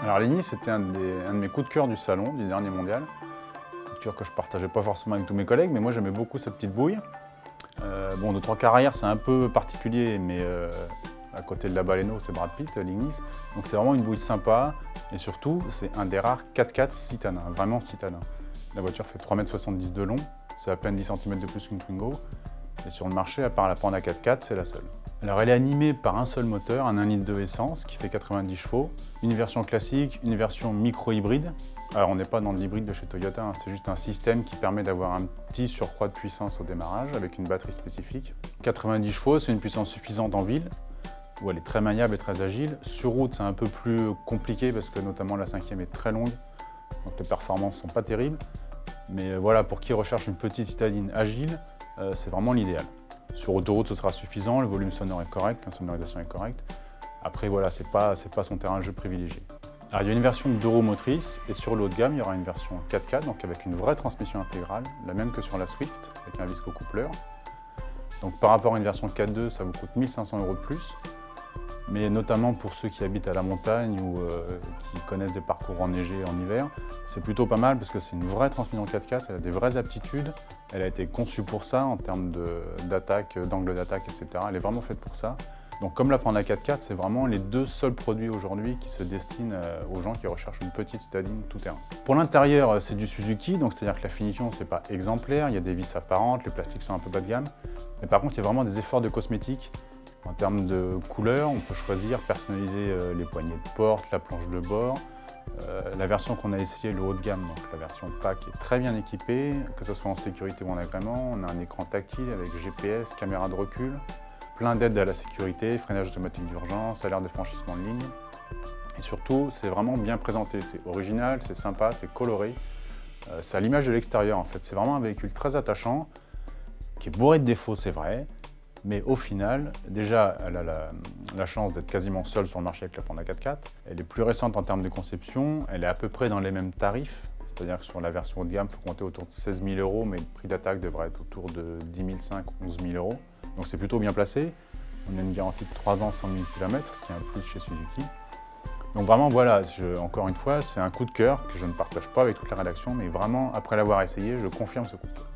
Alors l'Ignis, c'était un de mes coups de cœur du salon, du dernier mondial. Coup de cœur que je partageais pas forcément avec tous mes collègues, mais moi j'aimais beaucoup cette petite bouille. Bon, de 3 quarts arrière, c'est un peu particulier, mais à côté de la Baleno, c'est Brad Pitt, l'Ignis. Donc c'est vraiment une bouille sympa, et surtout, c'est un des rares 4x4 citadins, vraiment citadin. La voiture fait 3,70 m de long, c'est à peine 10 cm de plus qu'une Twingo. Et sur le marché, à part la Panda 4x4, c'est la seule. Alors elle est animée par un seul moteur, un 1,2 litre essence qui fait 90 chevaux, une version classique, une version micro-hybride. Alors on n'est pas dans de l'hybride de chez Toyota, hein, c'est juste un système qui permet d'avoir un petit surcroît de puissance au démarrage avec une batterie spécifique. 90 chevaux, c'est une puissance suffisante en ville, où elle est très maniable et très agile. Sur route, c'est un peu plus compliqué parce que notamment la 5e est très longue, donc les performances ne sont pas terribles. Mais voilà, pour qui recherche une petite citadine agile, c'est vraiment l'idéal. Sur autoroute, ce sera suffisant, le volume sonore est correct, la sonorisation est correcte. Après, voilà, c'est pas son terrain de jeu privilégié. Alors, il y a une version 2 roues motrices et sur le haut de gamme, il y aura une version 4x4, donc avec une vraie transmission intégrale, la même que sur la Swift, avec un visco-coupleur. Donc par rapport à une version 4.2, ça vous coûte 1 500 € de plus. Mais notamment pour ceux qui habitent à la montagne ou qui connaissent des parcours enneigés en hiver, c'est plutôt pas mal parce que c'est une vraie transmission 4x4, elle a des vraies aptitudes, elle a été conçue pour ça en termes d'attaque, d'angle d'attaque, etc. Elle est vraiment faite pour ça. Donc comme la Panda 4x4, c'est vraiment les deux seuls produits aujourd'hui qui se destinent aux gens qui recherchent une petite citadine tout-terrain. Pour l'intérieur, c'est du Suzuki, donc c'est-à-dire que la finition, c'est pas exemplaire, il y a des vis apparentes, les plastiques sont un peu bas de gamme. Mais par contre, il y a vraiment des efforts de cosmétiques. En termes de couleurs, on peut choisir, personnaliser les poignées de porte, la planche de bord. La version qu'on a essayée, le haut de gamme, donc la version pack, est très bien équipée, que ce soit en sécurité ou en agrément. On a un écran tactile avec GPS, caméra de recul, plein d'aides à la sécurité, freinage automatique d'urgence, alerte de franchissement de ligne. Et surtout, c'est vraiment bien présenté, c'est original, c'est sympa, c'est coloré. C'est à l'image de l'extérieur en fait, c'est vraiment un véhicule très attachant, qui est bourré de défauts, c'est vrai. Mais au final, déjà, elle a la chance d'être quasiment seule sur le marché avec la Panda 4x4. Elle est plus récente en termes de conception, elle est à peu près dans les mêmes tarifs. C'est-à-dire que sur la version haut de gamme, il faut compter autour de 16 000 €, mais le prix d'attaque devrait être autour de 10 500 €, 11 000 €. Donc c'est plutôt bien placé. On a une garantie de 3 ans, 100 000 km, ce qui est un plus chez Suzuki. Donc vraiment, voilà, encore une fois, c'est un coup de cœur que je ne partage pas avec toute la rédaction, mais vraiment, après l'avoir essayé, je confirme ce coup de cœur.